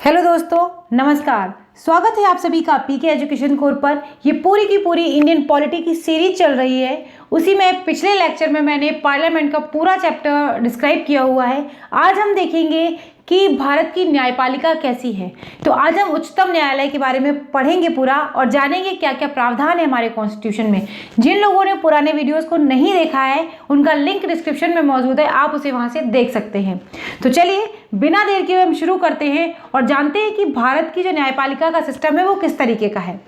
Hello दोस्तों, नमस्कार। स्वागत है आप सभी का पीके एजुकेशन कोर पर। ये पूरी की पूरी इंडियन पॉलिटी की सीरीज चल रही है। उसी में पिछले लेक्चर में मैंने पार्लियामेंट का पूरा चैप्टर डिस्क्राइब किया हुआ है। आज हम देखेंगे कि भारत की न्यायपालिका कैसी है। तो आज हम उच्चतम न्यायालय के बारे में पढ़ेंगे पूरा और जानेंगे क्या क्या प्रावधान है हमारे कॉन्स्टिट्यूशन में। जिन लोगों ने पुराने वीडियोस को नहीं देखा है उनका लिंक डिस्क्रिप्शन में मौजूद है, आप उसे वहां से देख सकते हैं। तो चलिए बिना देर के हम शुरू करते हैं और जानते हैं कि भारत की जो न्यायपालिका का सिस्टम है वो किस तरीके का है।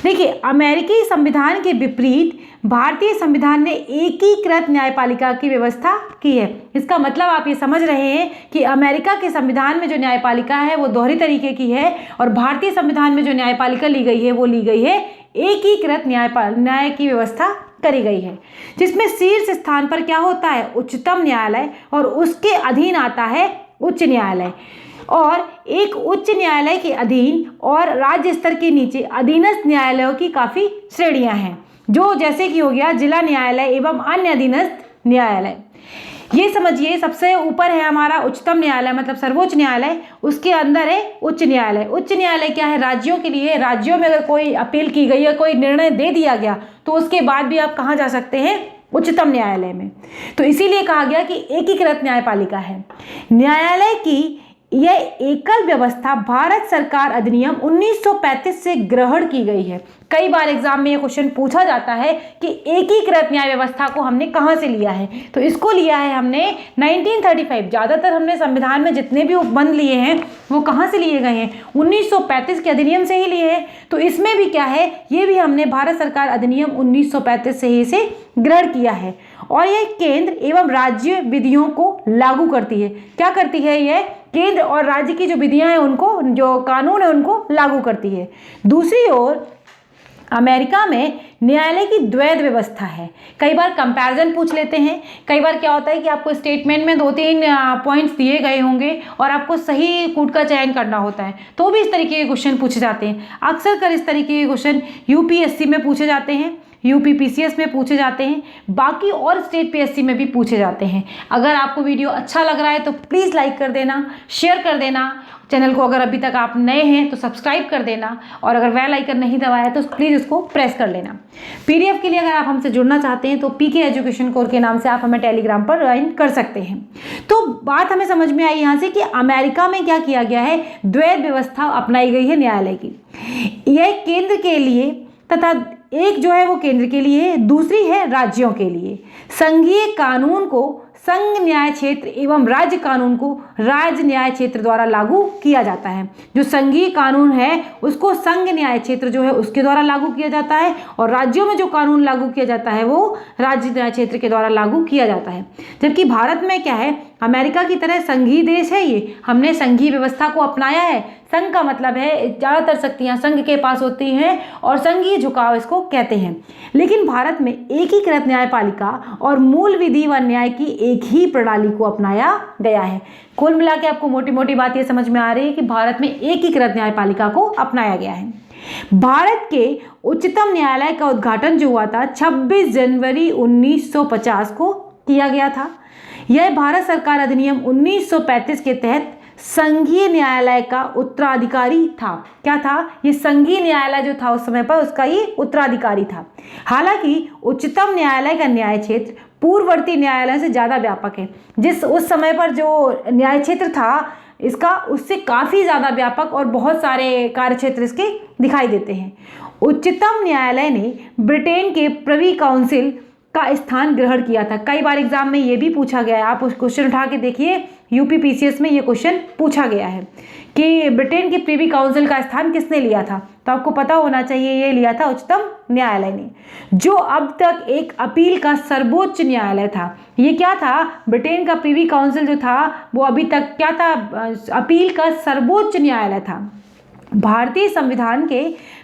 देखिए, अमेरिकी संविधान के विपरीत भारतीय संविधान ने एकीकृत न्यायपालिका की व्यवस्था की है। इसका मतलब आप ये समझ रहे हैं कि अमेरिका के संविधान में जो न्यायपालिका है वो दोहरी तरीके की है और भारतीय संविधान में जो न्यायपालिका ली गई है वो ली गई है एकीकृत न्याय की व्यवस्था करी गई है, जिसमें शीर्ष स्थान पर क्या होता है, उच्चतम न्यायालय, और उसके अधीन आता है उच्च न्यायालय। और एक उच्च न्यायालय के अधीन और राज्य स्तर के नीचे अधीनस्थ न्यायालयों की काफ़ी श्रेणियां हैं, जो जैसे कि हो गया जिला न्यायालय एवं अन्य अधीनस्थ न्यायालय। ये समझिए, सबसे ऊपर है हमारा उच्चतम न्यायालय मतलब सर्वोच्च न्यायालय, उसके अंदर है उच्च न्यायालय। उच्च न्यायालय क्या है, राज्यों के लिए। राज्यों में अगर कोई अपील की गई या कोई निर्णय दे दिया गया तो उसके बाद भी आप कहाँ जा सकते हैं, उच्चतम न्यायालय में। तो इसीलिए कहा गया कि एकीकृत न्यायपालिका है। न्यायालय की यह एकल व्यवस्था भारत सरकार अधिनियम 1935 से ग्रहण की गई है। कई बार एग्जाम में यह क्वेश्चन पूछा जाता है कि एकीकृत न्याय व्यवस्था को हमने कहां से लिया है। तो इसको लिया है हमने 1935। ज़्यादातर हमने संविधान में जितने भी उपबंध लिए हैं वो कहां से लिए गए हैं, 1935 के अधिनियम से ही लिए हैं। तो इसमें भी क्या है, ये भी हमने भारत सरकार अधिनियम 1935 से ही इसे ग्रहण किया है। और यह केंद्र एवं राज्य विधियों को लागू करती है। क्या करती है, यह केंद्र और राज्य की जो विधियां हैं उनको, जो कानून है उनको लागू करती है। दूसरी ओर अमेरिका में न्यायालय की द्वैध व्यवस्था है। कई बार कंपैरिजन पूछ लेते हैं। कई बार क्या होता है कि आपको स्टेटमेंट में 2-3 पॉइंट्स दिए गए होंगे और आपको सही कूट का चयन करना होता है, तो भी इस तरीके के क्वेश्चन पूछे जाते हैं। अक्सर कर इस तरीके के क्वेश्चन यूपीएससी में पूछे जाते हैं, यूपी पीसीएस में पूछे जाते हैं, बाकी और स्टेट पीएससी में भी पूछे जाते हैं। अगर आपको वीडियो अच्छा लग रहा है तो प्लीज़ लाइक कर देना, शेयर कर देना। चैनल को अगर अभी तक आप नए हैं तो सब्सक्राइब कर देना, और अगर बेल आइकन नहीं दबाया है तो प्लीज़ उसको प्रेस कर लेना। पीडीएफ के लिए अगर आप हमसे जुड़ना चाहते हैं तो पीके एजुकेशन कोर के नाम से आप हमें टेलीग्राम पर ज्वाइन कर सकते हैं। तो बात हमें समझ में आई यहाँ से कि अमेरिका में क्या किया गया है, द्वैध व्यवस्था अपनाई गई है न्यायालय की। यह केंद्र के लिए तथा एक जो है वो केंद्र के लिए, दूसरी है राज्यों के लिए। संघीय कानून को संघ न्याय क्षेत्र एवं राज्य कानून को राज्य न्याय क्षेत्र द्वारा लागू किया जाता है। जो संघीय कानून है उसको संघ न्याय क्षेत्र जो है उसके द्वारा लागू किया जाता है, और राज्यों में जो कानून लागू किया जाता है वो राज्य न्याय क्षेत्र के द्वारा लागू किया जाता है। जबकि भारत में क्या है, अमेरिका की तरह संघीय देश है ये, हमने संघीय व्यवस्था को अपनाया है। संघ का मतलब है ज़्यादातर शक्तियाँ संघ के पास होती हैं और संघीय झुकाव इसको कहते हैं। लेकिन भारत में एकीकृत न्यायपालिका और मूल विधि व न्याय की एक ही प्रणाली को अपनाया गया है। कुल मिला के आपको मोटी मोटी बात ये समझ में आ रही है कि भारत में एकीकृत न्यायपालिका को अपनाया गया है। भारत के उच्चतम न्यायालय का उद्घाटन जो हुआ था 26 जनवरी 1950 को किया गया था। यह भारत सरकार अधिनियम 1935 के तहत संघीय न्यायालय का उत्तराधिकारी था। क्या था, ये संघीय न्यायालय जो था उस समय पर उसका ये उत्तराधिकारी था। हालांकि उच्चतम न्यायालय का न्याय क्षेत्र पूर्ववर्ती न्यायालय से ज़्यादा व्यापक है। जिस उस समय पर जो न्याय क्षेत्र था इसका उससे काफ़ी ज़्यादा व्यापक और बहुत सारे कार्य क्षेत्र इसके दिखाई देते हैं। उच्चतम न्यायालय ने ब्रिटेन के प्रिवी काउंसिल का स्थान ग्रहण किया था। कई बार एग्जाम में ये भी पूछा गया है, आप उस क्वेश्चन उठा के देखिए, यूपी पीसीएस में ये क्वेश्चन पूछा गया है कि ब्रिटेन के प्रिवी काउंसिल का स्थान किसने लिया था। तो आपको पता होना चाहिए ये लिया था उच्चतम न्यायालय ने, जो अब तक एक अपील का सर्वोच्च न्यायालय था। ये क्या था, ब्रिटेन का प्रिवी काउंसिल जो था वो अभी तक क्या था, अपील का सर्वोच्च न्यायालय था। भारतीय संविधान के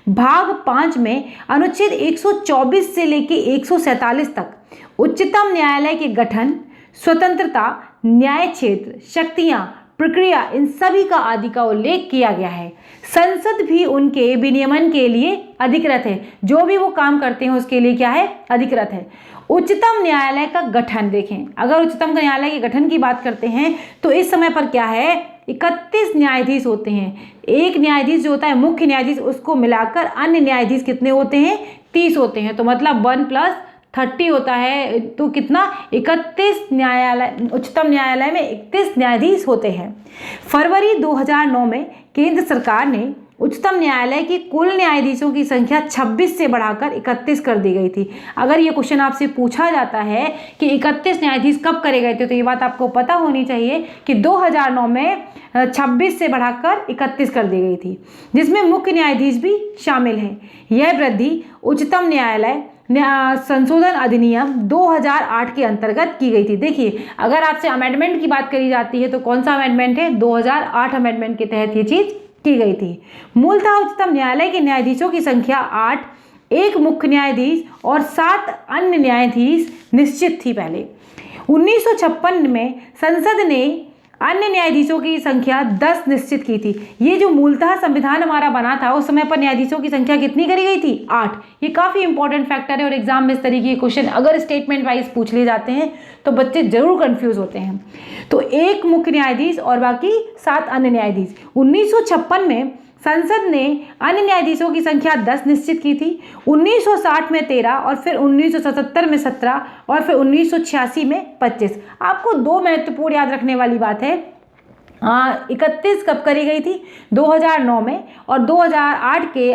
भाग 5 में अनुच्छेद 124 से लेकर 147 तक उच्चतम न्यायालय के गठन, स्वतंत्रता, न्याय क्षेत्र, शक्तियां, प्रक्रिया, इन सभी का आदि का उल्लेख किया गया है। संसद भी उनके विनियमन के लिए अधिकृत है, जो भी वो काम करते हैं उसके लिए क्या है, अधिकृत है। उच्चतम न्यायालय का गठन देखें, अगर उच्चतम न्यायालय के गठन की बात करते हैं तो इस समय पर क्या है, 31 न्यायाधीश होते हैं। एक न्यायाधीश जो होता है मुख्य न्यायाधीश, उसको मिलाकर अन्य न्यायाधीश कितने होते हैं, 30 होते हैं। तो मतलब 1+30 होता है, तो कितना, 31 न्यायालय, उच्चतम न्यायालय में 31 न्यायाधीश होते हैं। फरवरी 2009 में केंद्र सरकार ने उच्चतम न्यायालय की कुल न्यायाधीशों की संख्या 26 से बढ़ाकर 31 कर दी गई थी। अगर ये क्वेश्चन आपसे पूछा जाता है कि 31 न्यायाधीश कब करे गए थे, तो ये बात आपको पता होनी चाहिए कि 2009 में 26 से बढ़ाकर 31 कर दी गई थी, जिसमें मुख्य न्यायाधीश भी शामिल है। यह वृद्धि उच्चतम न्यायालय संशोधन अधिनियम 2008 के अंतर्गत की गई थी। देखिए, अगर आपसे अमेंडमेंट की बात करी जाती है तो कौन सा अमेंडमेंट है, 2008 अमेंडमेंट के तहत ये चीज की गई थी। मूलतः उच्चतम न्यायालय के न्यायाधीशों की संख्या 8, एक मुख्य न्यायाधीश और 7 अन्य न्यायाधीश निश्चित थी। पहले 1956 में संसद ने अन्य न्यायाधीशों की संख्या 10 निश्चित की थी। ये जो मूलतः संविधान हमारा बना था उस समय पर न्यायाधीशों की संख्या कितनी करी गई थी, 8। ये काफी इंपॉर्टेंट फैक्टर है और एग्जाम में इस तरीके के क्वेश्चन अगर स्टेटमेंट वाइज पूछ लिए जाते हैं तो बच्चे जरूर कंफ्यूज होते हैं। तो एक मुख्य न्यायाधीश और बाकी 7 अन्य न्यायाधीश। 1956 में संसद ने अन्य न्यायाधीशों की संख्या 10 निश्चित की थी। 1960 में 13 और फिर 1977 में 17 और फिर 1986 में 25। आपको 2 महत्वपूर्ण याद रखने वाली बात है। 31 कब करी गई थी, 2009 में, और 2008 के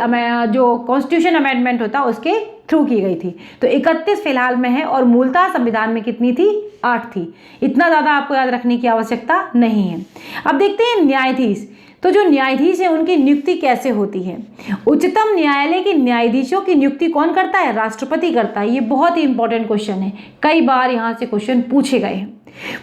जो कॉन्स्टिट्यूशन अमेंडमेंट होता उसके थ्रू की गई थी। तो 31 फिलहाल में है और मूलतः संविधान में कितनी थी, 8 थी। इतना ज़्यादा आपको याद रखने की आवश्यकता नहीं है। अब देखते हैं न्यायाधीश। तो जो न्यायाधीश है उनकी नियुक्ति कैसे होती है। उच्चतम न्यायालय के न्यायाधीशों की नियुक्ति कौन करता है, राष्ट्रपति करता है। ये बहुत ही इंपॉर्टेंट क्वेश्चन है, कई बार यहाँ से क्वेश्चन पूछे गए हैं।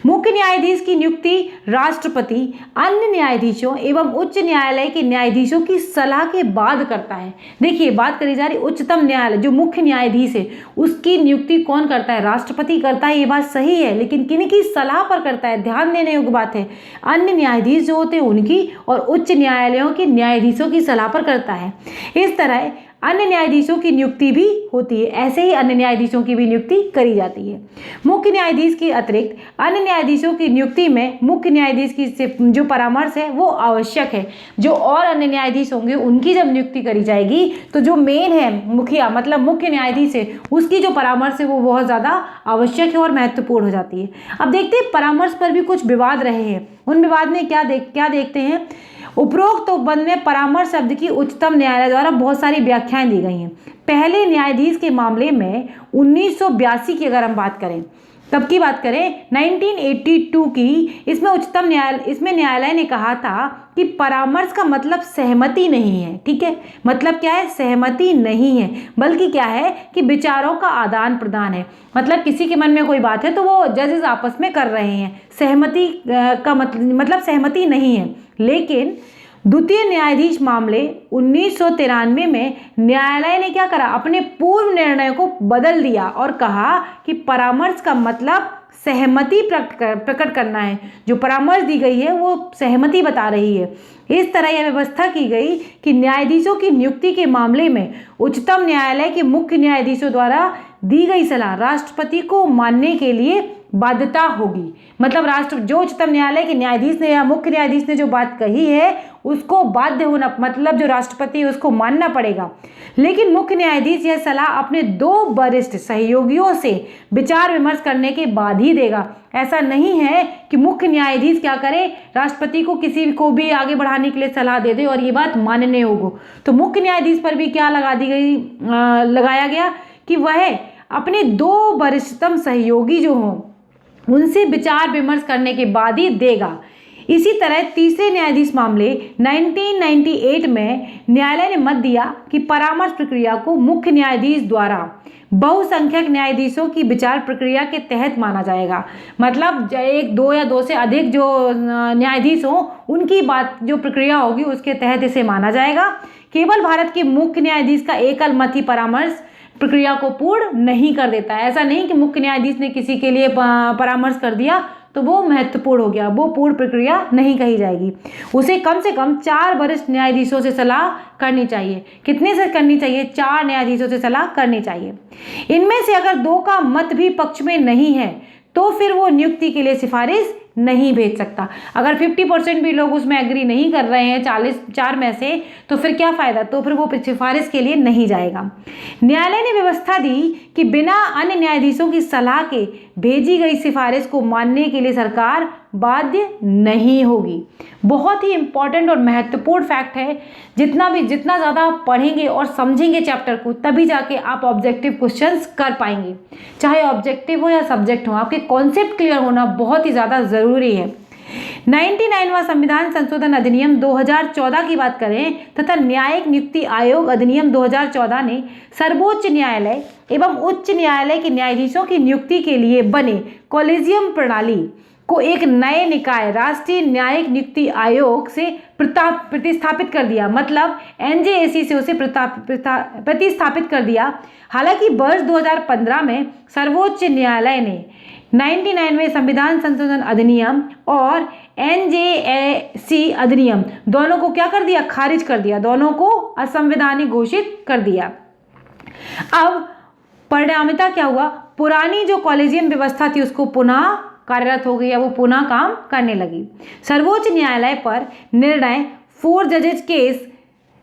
मुख्य न्यायाधीश की नियुक्ति राष्ट्रपति अन्य न्यायाधीशों एवं उच्च न्यायालय के न्यायाधीशों की सलाह के बाद करता है। देखिए, बात करी जा रही उच्चतम न्यायालय, जो मुख्य न्यायाधीश है उसकी नियुक्ति कौन करता है, राष्ट्रपति करता है। ये बात सही है, लेकिन किनकी सलाह पर करता है, ध्यान देने योग्य बात है। अन्य न्यायाधीश जो होते हैं उनकी और उच्च न्यायालयों के न्यायाधीशों की सलाह पर करता है। इस तरह अन्य न्यायाधीशों की नियुक्ति भी होती है, ऐसे ही अन्य न्यायाधीशों की भी नियुक्ति करी जाती है। मुख्य न्यायाधीश के अतिरिक्त अन्य न्यायाधीशों की नियुक्ति में मुख्य न्यायाधीश की जो परामर्श है वो आवश्यक है। जो और अन्य न्यायाधीश होंगे उनकी जब नियुक्ति करी जाएगी तो जो मेन है मुखिया, मतलब मुख्य न्यायाधीश है, उसकी जो परामर्श है वो बहुत ज़्यादा आवश्यक है और महत्वपूर्ण हो जाती है। अब देखते हैं परामर्श पर भी कुछ विवाद रहे हैं, उन विवाद में क्या देखते हैं। उपरोक्त उपबंध में परामर्श शब्द की उच्चतम न्यायालय द्वारा बहुत सारी व्याख्याएं दी गई हैं। पहले न्यायाधीश के मामले में 1982 की अगर हम बात करें, तब की बात करें 1982 की, इसमें न्यायालय ने कहा था कि परामर्श का मतलब सहमति नहीं है। ठीक है, मतलब क्या है, सहमति नहीं है, बल्कि क्या है कि विचारों का आदान प्रदान है। मतलब किसी के मन में कोई बात है तो वो जजेस आपस में कर रहे हैं, सहमति का मतलब सहमति नहीं है। लेकिन द्वितीय न्यायाधीश मामले 1993 में न्यायालय ने क्या करा, अपने पूर्व निर्णय को बदल दिया और कहा कि परामर्श का मतलब सहमति प्रकट करना है। जो परामर्श दी गई है वो सहमति बता रही है। इस तरह यह व्यवस्था की गई कि न्यायाधीशों की नियुक्ति के मामले में उच्चतम न्यायालय के मुख्य न्यायाधीशों द्वारा दी गई सलाह राष्ट्रपति को मानने के लिए बाध्यता होगी। मतलब जो उच्चतम न्यायालय के न्यायाधीश ने या मुख्य न्यायाधीश ने जो बात कही है उसको बाध्य होना, मतलब जो राष्ट्रपति है उसको मानना पड़ेगा। लेकिन मुख्य न्यायाधीश यह सलाह अपने 2 वरिष्ठ सहयोगियों से विचार विमर्श करने के बाद ही देगा। ऐसा नहीं है कि मुख्य न्यायाधीश क्या करे, राष्ट्रपति को किसी को भी आगे बढ़ाने के लिए सलाह दे दे और ये बात मानने होगी। तो मुख्य न्यायाधीश पर भी क्या लगाया गया कि वह अपने 2 वरिष्ठतम सहयोगी जो हों उनसे विचार विमर्श करने के बाद ही देगा। इसी तरह तीसरे न्यायाधीश मामले 1998 में न्यायालय ने मत दिया कि परामर्श प्रक्रिया को मुख्य न्यायाधीश द्वारा बहुसंख्यक न्यायाधीशों की विचार प्रक्रिया के तहत माना जाएगा। मतलब 1, 2 या 2 से अधिक जो न्यायाधीश हों उनकी बात जो प्रक्रिया होगी उसके तहत इसे माना जाएगा। केवल भारत के मुख्य न्यायाधीश का एकल मत ही परामर्श प्रक्रिया को पूर्ण नहीं कर देता है। ऐसा नहीं कि मुख्य न्यायाधीश ने किसी के लिए परामर्श कर दिया तो वो महत्वपूर्ण हो गया, वो पूर्ण प्रक्रिया नहीं कही जाएगी। उसे कम से कम 4 वरिष्ठ न्यायाधीशों से सलाह करनी चाहिए। कितने से करनी चाहिए? 4 न्यायाधीशों से सलाह करनी चाहिए। इनमें से अगर 2 का मत भी पक्ष में नहीं है तो फिर वो नियुक्ति के लिए सिफारिश नहीं भेज सकता। अगर 50% भी लोग उसमें एग्री नहीं कर रहे हैं 4 में से, तो फिर क्या फ़ायदा? तो फिर वो सिफारिश के लिए नहीं जाएगा। न्यायालय ने व्यवस्था दी कि बिना अन्य न्यायाधीशों की सलाह के भेजी गई सिफारिश को मानने के लिए सरकार बाध्य नहीं होगी। बहुत ही इंपॉर्टेंट और महत्वपूर्ण फैक्ट है। जितना ज़्यादा आप पढ़ेंगे और समझेंगे चैप्टर को, तभी जाके आप ऑब्जेक्टिव क्वेश्चंस कर पाएंगे। चाहे ऑब्जेक्टिव हो या सब्जेक्ट हो, आपके कॉन्सेप्ट क्लियर होना बहुत ही ज़्यादा ज़रूरी है। 99वां संविधान संशोधन अधिनियम 2014 की बात करें तथा न्यायिक नियुक्ति आयोग अधिनियम 2014 ने सर्वोच्च न्यायालय एवं उच्च न्यायालय के न्यायाधीशों की नियुक्ति के लिए बने कॉलेजियम प्रणाली को एक नए निकाय राष्ट्रीय न्यायिक नियुक्ति आयोग से प्रतिस्थापित कर दिया। मतलब एनजेएसी से उसे प्रतिस्थापित कर दिया। हालांकि वर्ष 2015 में सर्वोच्च न्यायालय ने 99वें संविधान संशोधन अधिनियम और एनजेएसी अधिनियम दोनों को क्या कर दिया? खारिज कर दिया। दोनों को असंवैधानिक घोषित कर दिया। अब परिणामिता क्या हुआ? पुरानी जो कॉलेजियम व्यवस्था थी उसको पुनः कार्यरत हो गई, या वो पुनः काम करने लगी। सर्वोच्च न्यायालय पर निर्णय 4 जजेज केस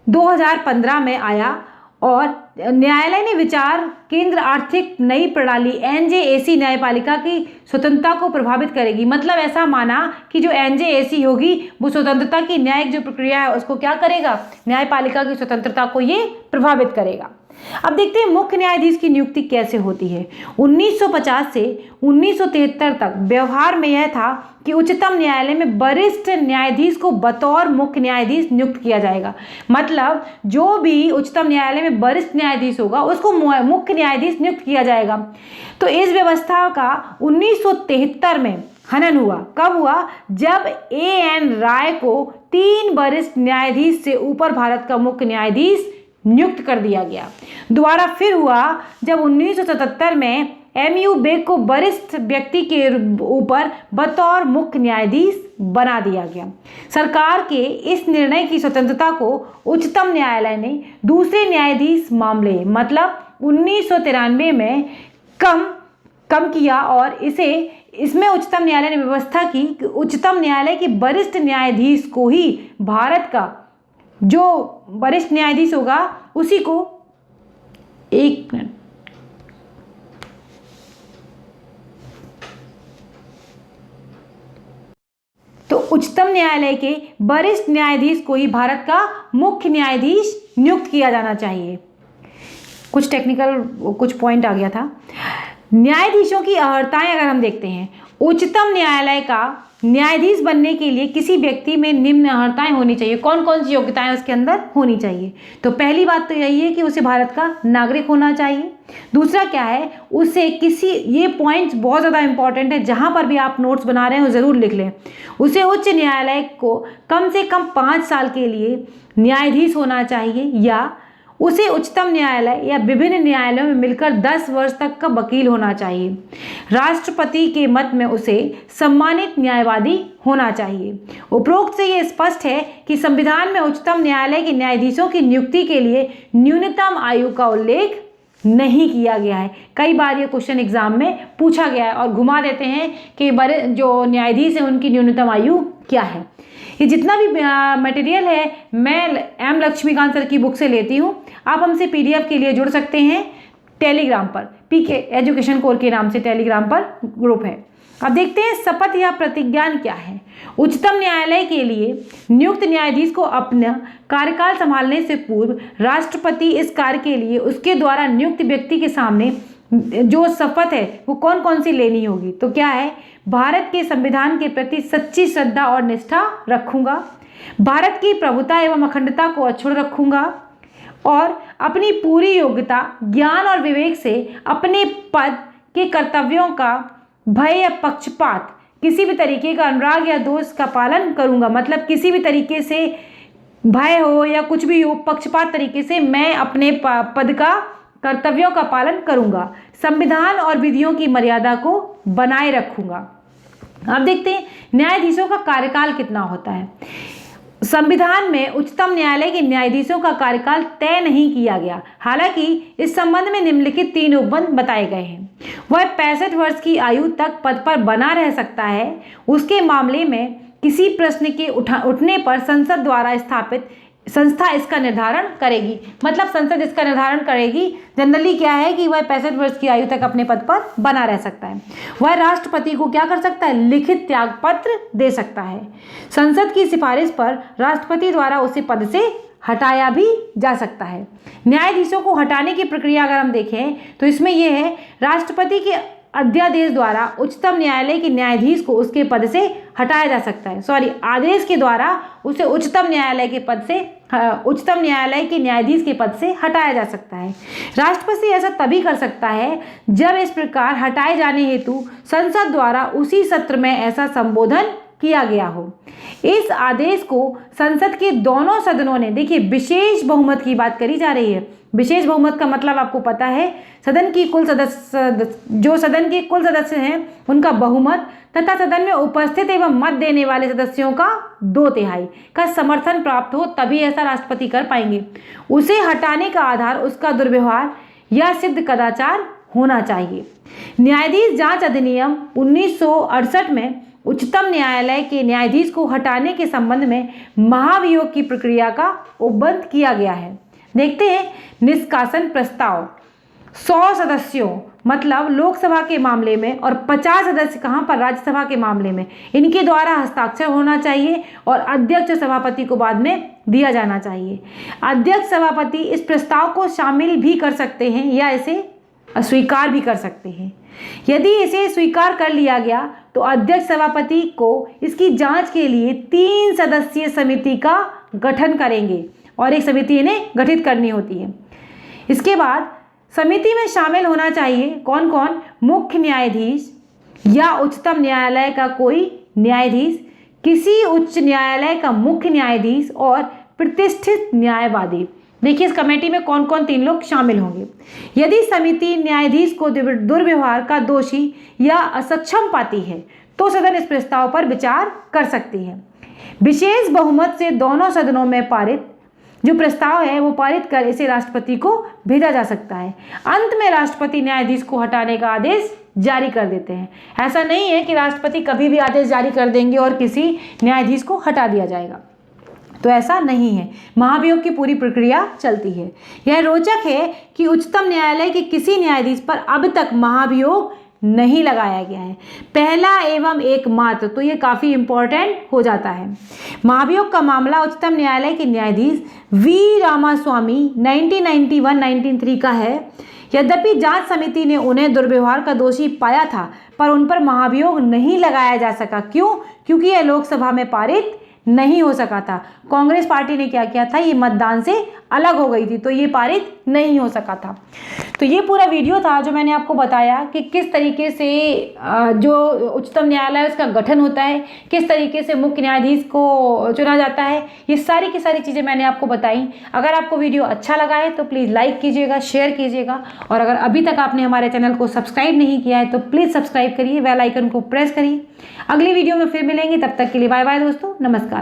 2015 में आया और न्यायालय ने विचार केंद्र आर्थिक नई प्रणाली एनजेएसी न्यायपालिका की स्वतंत्रता को प्रभावित करेगी। मतलब ऐसा माना कि जो एनजेएसी होगी वो स्वतंत्रता की न्यायिक जो प्रक्रिया है उसको क्या करेगा? न्यायपालिका की स्वतंत्रता को ये प्रभावित करेगा। अब देखते हैं मुख्य न्यायाधीश की नियुक्ति कैसे होती है। 1950 से 1973 तक व्यवहार में यह था कि उच्चतम न्यायालय में वरिष्ठ न्यायाधीश को बतौर मुख्य न्यायाधीश नियुक्त किया जाएगा। मतलब जो भी उच्चतम न्यायालय में वरिष्ठ न्यायाधीश होगा उसको मुख्य न्यायाधीश नियुक्त किया जाएगा। तो इस व्यवस्था का 1973 में हनन हुआ। कब हुआ? जब एएन राय को 3 वरिष्ठ न्यायाधीश से ऊपर भारत का मुख्य न्यायाधीश नियुक्त कर दिया गया। दोबारा फिर हुआ जब 1977 में एमयू बेग को वरिष्ठ व्यक्ति के ऊपर बतौर मुख्य न्यायाधीश बना दिया गया। सरकार के इस निर्णय की स्वतंत्रता को उच्चतम न्यायालय ने दूसरे न्यायाधीश मामले मतलब 1993 में कम किया और इसमें उच्चतम न्यायालय ने व्यवस्था की कि उच्चतम न्यायालय के वरिष्ठ न्यायाधीश को ही भारत का जो वरिष्ठ न्यायाधीश होगा उसी को एक मिनट तो उच्चतम न्यायालय के वरिष्ठ न्यायाधीश को ही भारत का मुख्य न्यायाधीश नियुक्त किया जाना चाहिए। कुछ पॉइंट आ गया था। न्यायाधीशों की अर्हताएं अगर हम देखते हैं, उच्चतम न्यायालय का न्यायाधीश बनने के लिए किसी व्यक्ति में निम्न अर्हताएं होनी चाहिए। कौन कौन सी योग्यताएं उसके अंदर होनी चाहिए? तो पहली बात तो यही है कि उसे भारत का नागरिक होना चाहिए। दूसरा क्या है? उसे ये पॉइंट्स बहुत ज़्यादा इंपॉर्टेंट है, जहां पर भी आप नोट्स बना रहे हो ज़रूर लिख लें। उसे उच्च न्यायालय को कम से कम 5 साल के लिए न्यायाधीश होना चाहिए, या उसे उच्चतम न्यायालय या विभिन्न न्यायालयों में मिलकर 10 वर्ष तक का वकील होना चाहिए। राष्ट्रपति के मत में उसे सम्मानित न्यायवादी होना चाहिए। उपरोक्त से ये स्पष्ट है कि संविधान में उच्चतम न्यायालय के न्यायाधीशों की नियुक्ति के लिए न्यूनतम आयु का उल्लेख नहीं किया गया है। कई बार ये क्वेश्चन एग्जाम में पूछा गया है और घुमा देते हैं कि जो न्यायाधीश है उनकी न्यूनतम आयु क्या है। ये जितना भी मटेरियल है मैं एम लक्ष्मीकांत सर की बुक से लेती हूँ। आप हमसे पीडीएफ के लिए जुड़ सकते हैं टेलीग्राम पर, पीके एजुकेशन कोर के नाम से टेलीग्राम पर ग्रुप है। अब देखते हैं शपथ या प्रतिज्ञान क्या है। उच्चतम न्यायालय के लिए नियुक्त न्यायाधीश को अपना कार्यकाल संभालने से पूर्व राष्ट्रपति इस कार्य के लिए उसके द्वारा नियुक्त व्यक्ति के सामने जो शपथ है वो कौन कौन सी लेनी होगी? तो क्या है? भारत के संविधान के प्रति सच्ची श्रद्धा और निष्ठा रखूंगा, भारत की प्रभुता एवं अखंडता को अक्षुण्ण रखूंगा और अपनी पूरी योग्यता, ज्ञान और विवेक से अपने पद के कर्तव्यों का भय या पक्षपात, किसी भी तरीके का अनुराग या दोष का पालन करूंगा। मतलब किसी भी तरीके से भय हो या कुछ भी हो, पक्षपात तरीके से मैं अपने पद का कर्तव्यों का पालन करूंगा, संविधान और विधियों की मर्यादा को बनाए रखूंगा। अब देखते हैं न्यायाधीशों का कार्यकाल कितना होता है। संविधान में उच्चतम न्यायालय के न्यायाधीशों का कार्यकाल तय नहीं किया गया, हालांकि इस संबंध में निम्नलिखित 3 उपबंध बताए गए हैं। वह 65 वर्ष की आयु तक पद पर बना रह सकता है। उसके मामले में किसी प्रश्न के उठने पर संसद द्वारा स्थापित संस्था इसका निर्धारण करेगी। मतलब संसद इसका निर्धारण करेगी। जनरली क्या है कि वह 65 वर्ष की आयु तक अपने पद पर बना रह सकता है। वह राष्ट्रपति को क्या कर सकता है, लिखित त्याग पत्र दे सकता है। संसद की सिफारिश पर राष्ट्रपति द्वारा उसे पद से हटाया भी जा सकता है। न्यायाधीशों को हटाने की प्रक्रिया अगर हम देखें तो इसमें यह है, राष्ट्रपति के अध्यादेश द्वारा उच्चतम न्यायालय के न्यायाधीश को उसके पद से हटाया जा सकता है। आदेश के द्वारा उसे उच्चतम न्यायालय के न्यायाधीश के पद से हटाया जा सकता है। राष्ट्रपति ऐसा तभी कर सकता है जब इस प्रकार हटाए जाने हेतु संसद द्वारा उसी सत्र में ऐसा संबोधन किया गया हो। इस आदेश को संसद के दोनों सदनों ने, देखिए विशेष बहुमत की बात करी जा रही है। विशेष बहुमत का मतलब आपको पता है, सदन के कुल सदस्य हैं उनका बहुमत तथा सदन में उपस्थित एवं मत देने वाले सदस्यों का 2/3 का समर्थन प्राप्त हो, तभी ऐसा राष्ट्रपति कर पाएंगे। उसे हटाने का आधार उसका दुर्व्यवहार या सिद्ध कदाचार होना चाहिए। न्यायाधीश जांच अधिनियम 1968 में उच्चतम न्यायालय के न्यायाधीश को हटाने के संबंध में महाभियोग की प्रक्रिया का उपबंध किया गया है। देखते हैं निष्कासन प्रस्ताव। 100 सदस्यों मतलब लोकसभा के मामले में और 50 सदस्य कहाँ पर, राज्यसभा के मामले में, इनके द्वारा हस्ताक्षर होना चाहिए और अध्यक्ष और सभापति को बाद में दिया जाना चाहिए। अध्यक्ष सभापति इस प्रस्ताव को शामिल भी कर सकते हैं या इसे अस्वीकार भी कर सकते हैं। यदि इसे स्वीकार कर लिया गया तो अध्यक्ष सभापति को इसकी जांच के लिए 3 सदस्यीय समिति का गठन करेंगे और एक समिति इन्हें गठित करनी होती है। इसके बाद समिति में शामिल होना चाहिए कौन कौन, मुख्य न्यायाधीश या उच्चतम न्यायालय का कोई न्यायाधीश, किसी उच्च न्यायालय का मुख्य न्यायाधीश और प्रतिष्ठित न्यायवादी। देखिए इस कमेटी में कौन कौन 3 लोग शामिल होंगे। यदि समिति न्यायाधीश को दुर्व्यवहार का दोषी या असक्षम पाती है तो सदन इस प्रस्ताव पर विचार कर सकती है। विशेष बहुमत से दोनों सदनों में पारित जो प्रस्ताव है वो पारित कर इसे राष्ट्रपति को भेजा जा सकता है। अंत में राष्ट्रपति न्यायाधीश को हटाने का आदेश जारी कर देते हैं। ऐसा नहीं है कि राष्ट्रपति कभी भी आदेश जारी कर देंगे और किसी न्यायाधीश को हटा दिया जाएगा, तो ऐसा नहीं है। महाभियोग की पूरी प्रक्रिया चलती है। यह रोचक है कि उच्चतम न्यायालय के किसी न्यायाधीश पर अब तक महाभियोग नहीं लगाया गया है, पहला एवं एकमात्र, तो ये काफ़ी इंपॉर्टेंट हो जाता है। महाभियोग का मामला उच्चतम न्यायालय के न्यायाधीश वी रामास्वामी 1991-1993 का है। यद्यपि जांच समिति ने उन्हें दुर्व्यवहार का दोषी पाया था पर उन पर महाभियोग नहीं लगाया जा सका। क्यों? क्योंकि यह लोकसभा में पारित नहीं हो सका था। कांग्रेस पार्टी ने क्या किया था, ये मतदान से अलग हो गई थी, तो ये पारित नहीं हो सका था। तो ये पूरा वीडियो था जो मैंने आपको बताया कि किस तरीके से जो उच्चतम न्यायालय उसका गठन होता है, किस तरीके से मुख्य न्यायाधीश को चुना जाता है, ये सारी की सारी चीज़ें मैंने आपको बताई। अगर आपको वीडियो अच्छा लगा है तो प्लीज़ लाइक कीजिएगा, शेयर कीजिएगा, और अगर अभी तक आपने हमारे चैनल को सब्सक्राइब नहीं किया है तो प्लीज़ सब्सक्राइब करिए, बेल आइकन को प्रेस करिए। अगली वीडियो में फिर मिलेंगे, तब तक के लिए बाय बाय दोस्तों, नमस्कार।